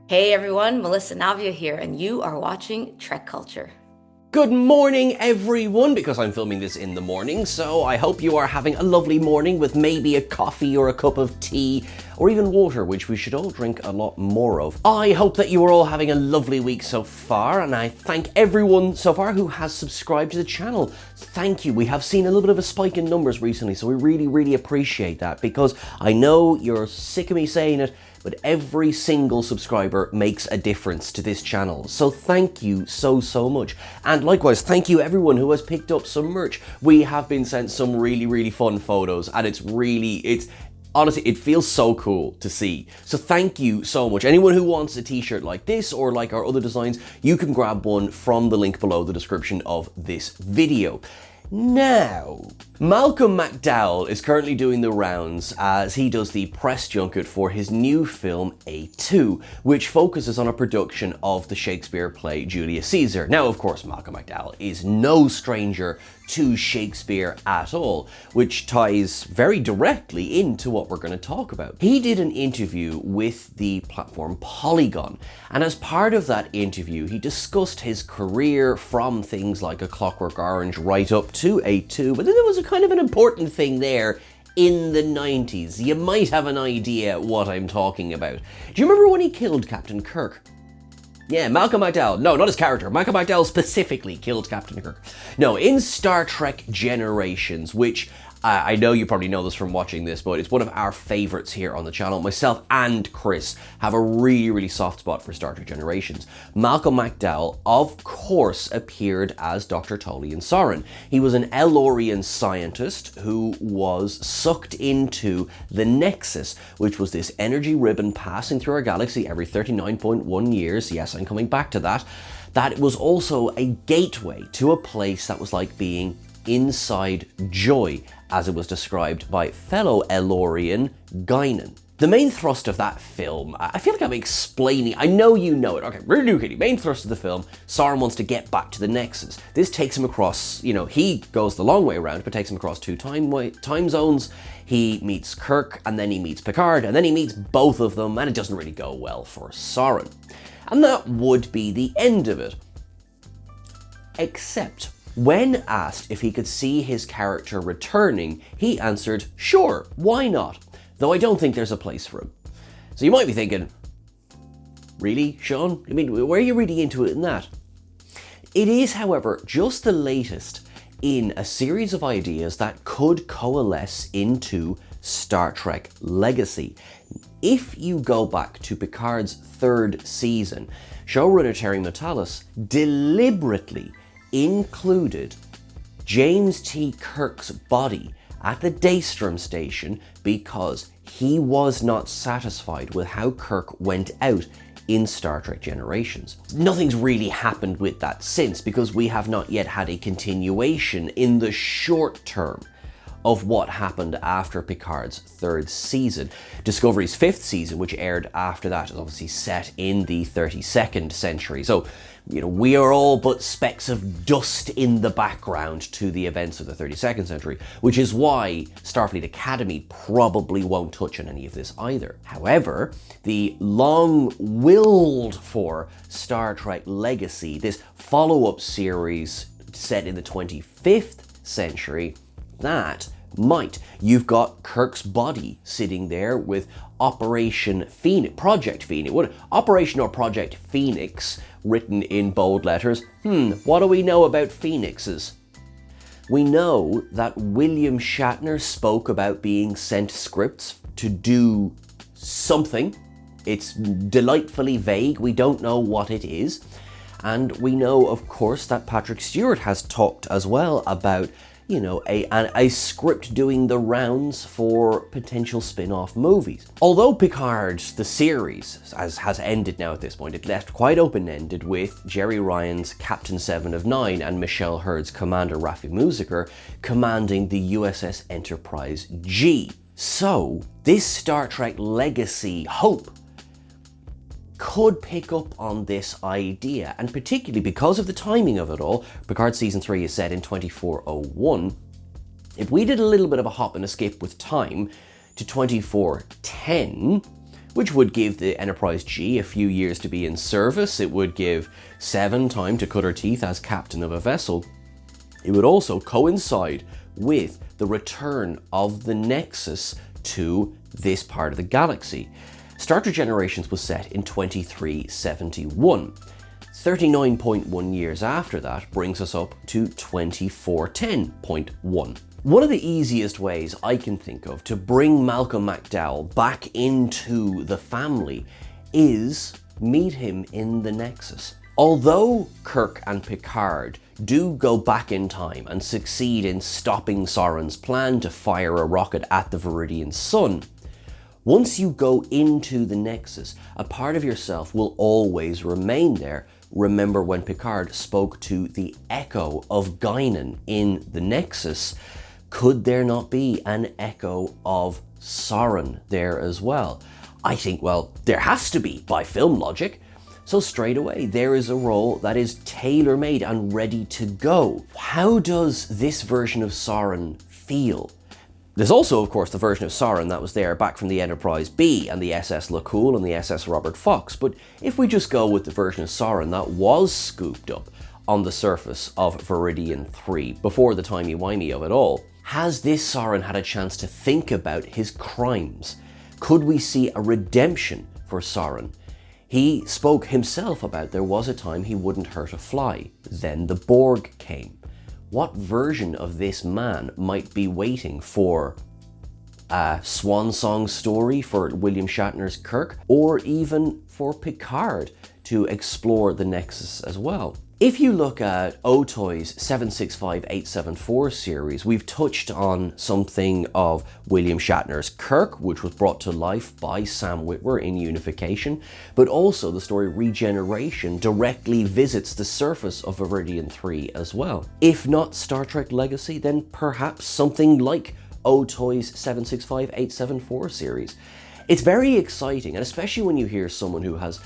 Hey everyone, Melissa Navia here, and you are watching TrekCulture. Good morning, everyone, because I'm filming this in the morning, so I hope you are having a lovely morning with maybe a coffee or a cup of tea, or even water, which we should all drink a lot more of. I hope that you are all having a lovely week so far, and I thank everyone so far who has subscribed to the channel. Thank you. We have seen a little bit of a spike in numbers recently, so we really appreciate that, because I know you're sick of me saying it, but every single subscriber makes a difference to this channel. So thank you so much. And likewise, thank you everyone who has picked up some merch. We have been sent some really fun photos, and it's honestly, it feels so cool to see. So thank you so much. Anyone who wants a t-shirt like this or like our other designs, you can grab one from the link below the description of this video. Now, Malcolm McDowell is currently doing the rounds as he does the press junket for his new film A2, which focuses on a production of the Shakespeare play Julius Caesar. Now, of course, Malcolm McDowell is no stranger to Shakespeare at all, which ties very directly into what we're going to talk about. He did an interview with the platform Polygon, and as part of that interview, he discussed his career from things like A Clockwork Orange right up to A2, but then there was a kind of an important thing there in the 90s. You might have an idea what I'm talking about. Do you remember when he killed Captain Kirk? Yeah, Malcolm McDowell. No, not his character. Malcolm McDowell specifically killed Captain Kirk. No, in Star Trek Generations, which I know you probably know this from watching this, but it's one of our favorites here on the channel. Myself and Chris have a really soft spot for Star Trek Generations. Malcolm McDowell, of course, appeared as Dr. Tolian Soren. He was an Elorian scientist who was sucked into the Nexus, which was this energy ribbon passing through our galaxy every 39.1 years. Yes, I'm coming back to that. That was also a gateway to a place that was like being inside Joy, as it was described by fellow Elorian Guinan. The main thrust of that film, I feel like I'm explaining, I know you know it, okay, really kidding. Main thrust of the film, Sauron wants to get back to the Nexus. This takes him across, he goes the long way around, but takes him across two time zones. He meets Kirk, and then he meets Picard, and then he meets both of them, and it doesn't really go well for Sauron. And that would be the end of it. Except, when asked if he could see his character returning, he answered, sure, why not? Though I don't think there's a place for him. So you might be thinking, really, Sean? I mean, where are you reading into it in that? It is, however, just the latest in a series of ideas that could coalesce into Star Trek Legacy. If you go back to Picard's third season, showrunner Terry Matalas deliberately included James T. Kirk's body at the Daystrom station because he was not satisfied with how Kirk went out in Star Trek Generations. Nothing's really happened with that since, because we have not yet had a continuation in the short term of what happened after Picard's third season. Discovery's fifth season, which aired after that, is obviously set in the 32nd century. So, we are all but specks of dust in the background to the events of the 32nd century, which is why Starfleet Academy probably won't touch on any of this either. However, the long-willed for Star Trek Legacy, this follow-up series set in the 25th century, that might. You've got Kirk's body sitting there with Operation Phoenix, Project Phoenix, Operation or Project Phoenix written in bold letters. What do we know about Phoenixes? We know that William Shatner spoke about being sent scripts to do something. It's delightfully vague. We don't know what it is. And we know, of course, that Patrick Stewart has talked as well about a script doing the rounds for potential spin-off movies. Although Picard, the series, has ended now at this point, it left quite open-ended with Jerry Ryan's Captain 7 of 9 and Michelle Hurd's Commander Raffi Musiker commanding the USS Enterprise G. So, this Star Trek Legacy hope could pick up on this idea, and particularly because of the timing of it all. Picard Season 3 is set in 2401. If we did a little bit of a hop and a skip with time to 2410, which would give the Enterprise G a few years to be in service. It would give Seven time to cut her teeth as captain of a vessel. It would also coincide with the return of the Nexus to this part of the galaxy. Star Trek Generations was set in 2371. 39.1 years after that brings us up to 2410.1. One of the easiest ways I can think of to bring Malcolm McDowell back into the family is meet him in the Nexus. Although Kirk and Picard do go back in time and succeed in stopping Soren's plan to fire a rocket at the Viridian Sun, once you go into the Nexus, a part of yourself will always remain there. Remember when Picard spoke to the echo of Guinan in the Nexus, could there not be an echo of Soren there as well? I think, well, there has to be by film logic. So straight away, there is a role that is tailor-made and ready to go. How does this version of Soren feel? There's also, of course, the version of Soren that was there back from the Enterprise B and the SS LaCool and the SS Robert Fox. But if we just go with the version of Soren that was scooped up on the surface of Viridian 3 before the timey-wimey of it all, has this Soren had a chance to think about his crimes? Could we see a redemption for Soren? He spoke himself about there was a time he wouldn't hurt a fly. Then the Borg came. What version of this man might be waiting for a swan song story for William Shatner's Kirk, or even for Picard to explore the Nexus as well? If you look at Otoy's 765874 series, we've touched on something of William Shatner's Kirk, which was brought to life by Sam Witwer in Unification, but also the story Regeneration directly visits the surface of Viridian 3 as well. If not Star Trek Legacy, then perhaps something like Otoy's 765874 series. It's very exciting, and especially when you hear someone who has,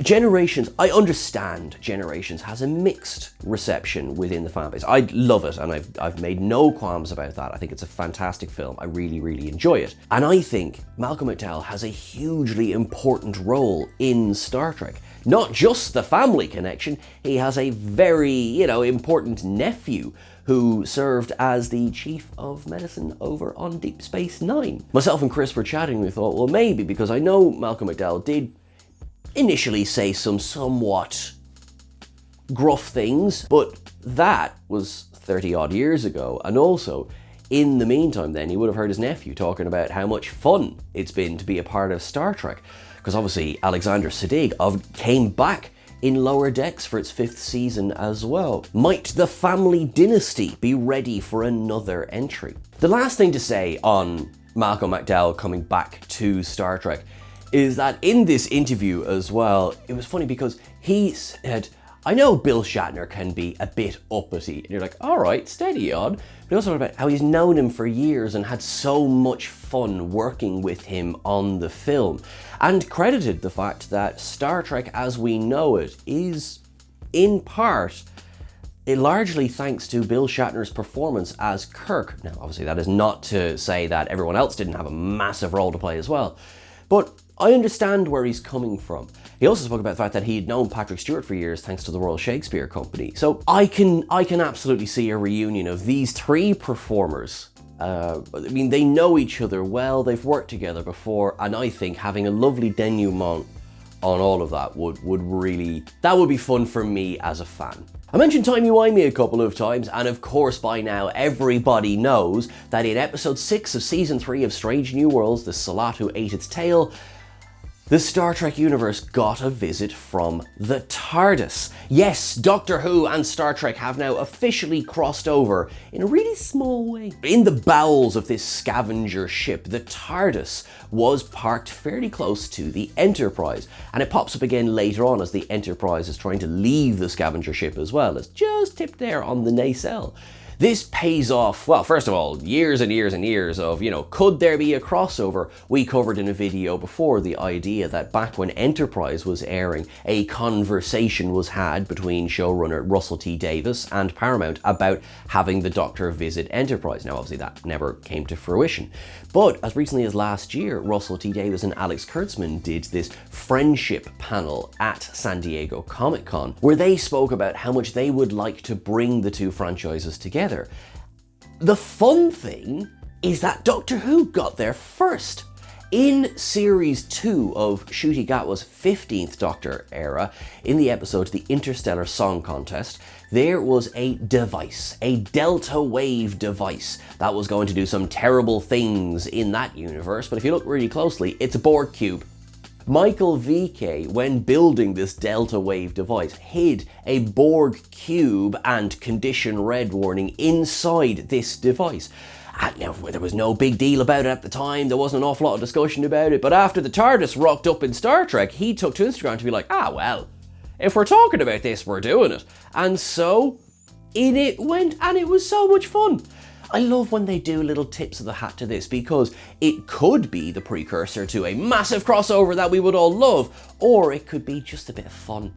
Generations, I understand Generations has a mixed reception within the fanbase. I love it, and I've made no qualms about that. I think it's a fantastic film. I really, really enjoy it. And I think Malcolm McDowell has a hugely important role in Star Trek. Not just the family connection, he has a very, important nephew who served as the chief of medicine over on Deep Space Nine. Myself and Chris were chatting, we thought, well, maybe, because I know Malcolm McDowell did initially say some somewhat gruff things, but that was 30 odd years ago. And also, in the meantime then, he would have heard his nephew talking about how much fun it's been to be a part of Star Trek. Because obviously Alexander Siddig came back in Lower Decks for its 5th season as well. Might the family dynasty be ready for another entry? The last thing to say on Malcolm McDowell coming back to Star Trek is that in this interview as well, it was funny because he said, I know Bill Shatner can be a bit uppity. And you're like, all right, steady on. But he also talked about how he's known him for years and had so much fun working with him on the film. And credited the fact that Star Trek as we know it is, in part, largely thanks to Bill Shatner's performance as Kirk. Now, obviously, that is not to say that everyone else didn't have a massive role to play as well. But I understand where he's coming from. He also spoke about the fact that he had known Patrick Stewart for years thanks to the Royal Shakespeare Company. So I can absolutely see a reunion of these three performers. They know each other well, they've worked together before, and I think having a lovely denouement on all of that would be fun for me as a fan. I mentioned timey-wimey a couple of times, and of course by now everybody knows that in episode 6 of season 3 of Strange New Worlds, The Salat Who Ate Its Tail, the Star Trek universe got a visit from the TARDIS. Yes, Doctor Who and Star Trek have now officially crossed over in a really small way. In the bowels of this scavenger ship, the TARDIS was parked fairly close to the Enterprise, and it pops up again later on as the Enterprise is trying to leave the scavenger ship as well. It's just tipped there on the nacelle. This pays off, well, first of all, years and years and years of, could there be a crossover? We covered in a video before the idea that back when Enterprise was airing, a conversation was had between showrunner Russell T Davies and Paramount about having the Doctor visit Enterprise. Now, obviously that never came to fruition. But as recently as last year, Russell T Davies and Alex Kurtzman did this friendship panel at San Diego Comic-Con, where they spoke about how much they would like to bring the two franchises together. The fun thing is that Doctor Who got there first. In Series 2 of Ncuti Gatwa's 15th Doctor era, in the episode The Interstellar Song Contest, there was a device, a delta wave device, that was going to do some terrible things in that universe, but if you look really closely, it's a Borg cube. Michael VK, when building this delta wave device, hid a Borg cube and condition red warning inside this device. And now, there was no big deal about it at the time, there wasn't an awful lot of discussion about it, but after the TARDIS rocked up in Star Trek, he took to Instagram to be like, well, if we're talking about this, we're doing it. And so, in it went, and it was so much fun. I love when they do little tips of the hat to this, because it could be the precursor to a massive crossover that we would all love, or it could be just a bit of fun.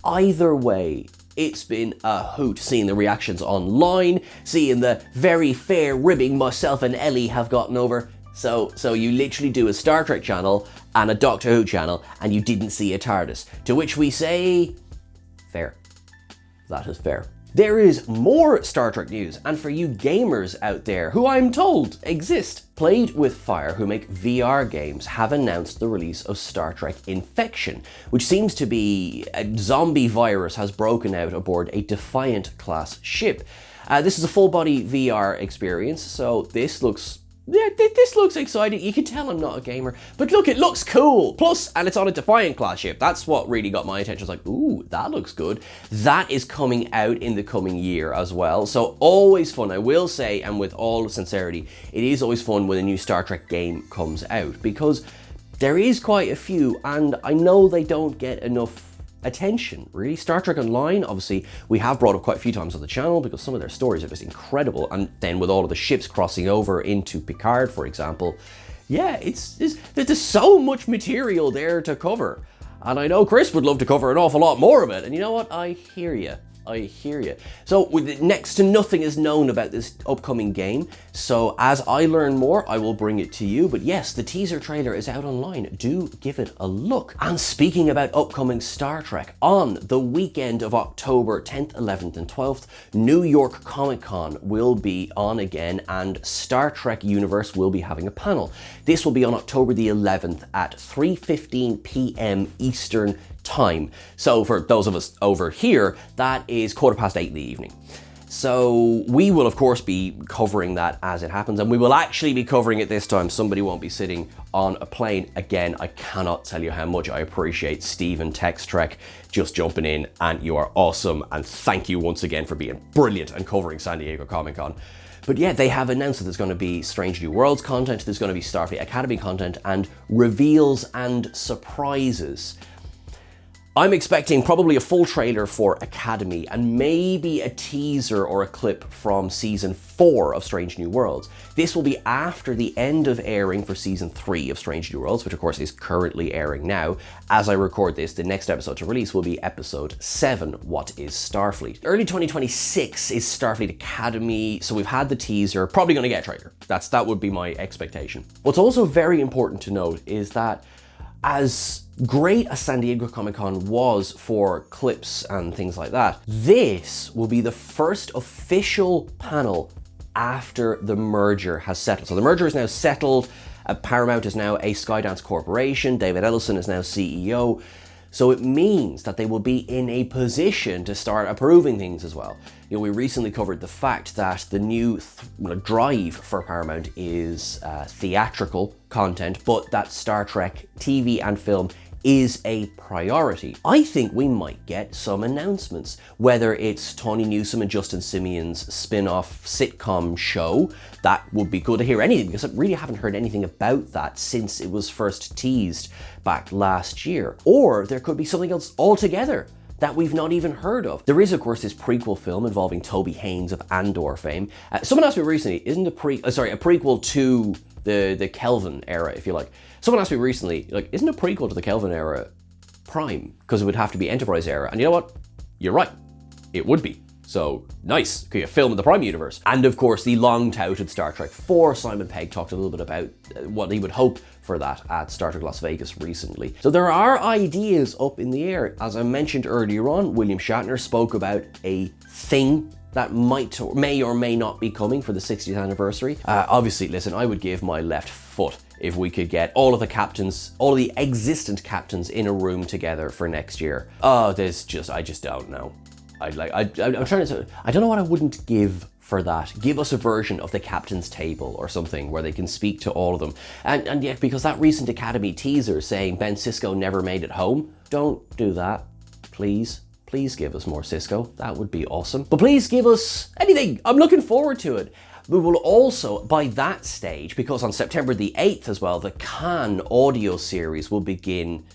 Either way, it's been a hoot seeing the reactions online, seeing the very fair ribbing myself and Ellie have gotten over. So you literally do a Star Trek channel and a Doctor Who channel, and you didn't see a TARDIS. To which we say, fair. That is fair. There is more Star Trek news, and for you gamers out there, who I'm told exist, Played with Fire, who make VR games, have announced the release of Star Trek Infection, which seems to be a zombie virus has broken out aboard a Defiant class ship. This is a full body VR experience, so this looks exciting. You can tell I'm not a gamer, but look, it looks cool. Plus, and it's on a Defiant class ship. That's what really got my attention. I was like, ooh, that looks good. That is coming out in the coming year as well. So always fun, I will say, and with all sincerity, it is always fun when a new Star Trek game comes out, because there is quite a few, and I know they don't get enough attention, really. Star Trek Online, obviously, we have brought up quite a few times on the channel because some of their stories are just incredible, and then with all of the ships crossing over into Picard, for example, yeah, there's so much material there to cover, and I know Chris would love to cover an awful lot more of it, and you know what, I hear you. So next to nothing is known about this upcoming game, so as I learn more, I will bring it to you. But yes, the teaser trailer is out online. Do give it a look. And speaking about upcoming Star Trek, on the weekend of October 10th, 11th, and 12th, New York Comic Con will be on again, and Star Trek Universe will be having a panel. This will be on October the 11th at 3:15 p.m. Eastern time. So for those of us over here, that is 8:15 in the evening. So we will of course be covering that as it happens, and we will actually be covering it this time. Somebody won't be sitting on a plane. Again, I cannot tell you how much I appreciate Steve and Tex Trek just jumping in, and you are awesome, and thank you once again for being brilliant and covering San Diego Comic-Con. But yeah, they have announced that there's going to be Strange New Worlds content, there's going to be Starfleet Academy content, and reveals and surprises. I'm expecting probably a full trailer for Academy and maybe a teaser or a clip from Season 4 of Strange New Worlds. This will be after the end of airing for Season 3 of Strange New Worlds, which of course is currently airing now. As I record this, the next episode to release will be Episode 7, What is Starfleet? Early 2026 is Starfleet Academy, so we've had the teaser, probably going to get a trailer. That would be my expectation. What's also very important to note is that as great as San Diego Comic-Con was for clips and things like that, this will be the first official panel after the merger has settled. So the merger is now settled, Paramount is now a Skydance corporation, David Ellison is now CEO, so it means that they will be in a position to start approving things as well. You know, we recently covered the fact that the new drive for Paramount is theatrical content, but that Star Trek TV and film is a priority. I think we might get some announcements, whether it's Tawny Newsome and Justin Simeon's spin-off sitcom show. That would be good to hear anything, because I really haven't heard anything about that since it was first teased back last year. Or there could be something else altogether that we've not even heard of. There is, of course, this prequel film involving Toby Haynes of Andor fame. Someone asked me recently, isn't a prequel to the Kelvin era, if you like. Someone asked me recently, like, isn't a prequel to the Kelvin era Prime? Because it would have to be Enterprise era. And you know what? You're right. It would be. So nice, could you film in the Prime universe? And of course, the long-touted Star Trek 4. Simon Pegg talked a little bit about what he would hope for that at Star Trek Las Vegas recently. So there are ideas up in the air. As I mentioned earlier on, William Shatner spoke about a thing that may or may not be coming for the 60th anniversary. Obviously, listen, I would give my left foot if we could get all of the captains, all of the existent captains in a room together for next year. Oh, I just don't know. I'm trying to, I don't know what I wouldn't give for that. Give us a version of the captain's table or something where they can speak to all of them. And yet, because that recent Academy teaser saying Ben Sisko never made it home, don't do that, please. Please give us more Sisko. That would be awesome. But please give us anything. I'm looking forward to it. We will also, by that stage, because on September the 8th as well, the Khan audio series will begin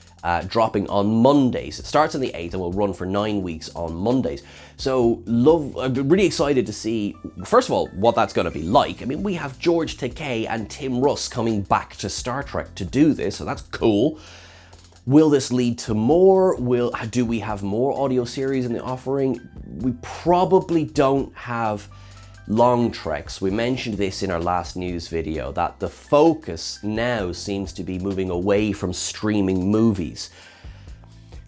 dropping on Mondays. It starts on the 8th and will run for 9 weeks on Mondays. So I'm really excited to see, first of all, what that's going to be like. I mean, we have George Takei and Tim Russ coming back to Star Trek to do this, so that's cool. Will this lead to more? Do we have more audio series in the offering? We probably don't have long treks. We mentioned this in our last news video, that the focus now seems to be moving away from streaming movies.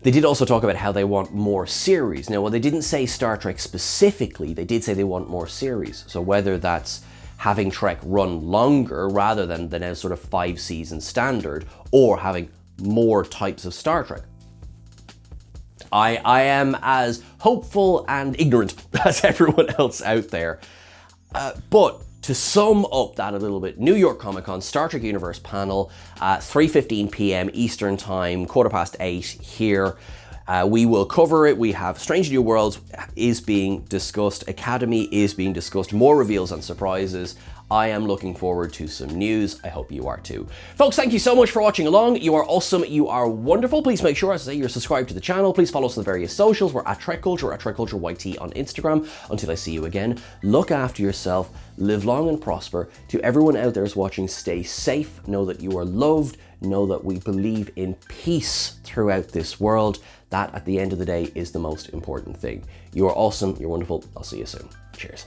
They did also talk about how they want more series. Now, well, they didn't say Star Trek specifically, they did say they want more series. So whether that's having Trek run longer rather than the now sort of 5-season standard, or having more types of Star Trek. I am as hopeful and ignorant as everyone else out there. But to sum up that a little bit, New York Comic Con Star Trek Universe panel, 3:15 p.m. Eastern Time, 8:15 here. We will cover it. We have Strange New Worlds is being discussed, Academy is being discussed, more reveals and surprises. I am looking forward to some news. I hope you are too. Folks, thank you so much for watching along. You are awesome. You are wonderful. Please make sure, as I say, you're subscribed to the channel. Please follow us on the various socials. We're at TrekCulture, at TrekCultureYT on Instagram. Until I see you again, look after yourself, live long and prosper. To everyone out there who's watching, stay safe. Know that you are loved. Know that we believe in peace throughout this world. That, at the end of the day, is the most important thing. You are awesome. You're wonderful. I'll see you soon. Cheers.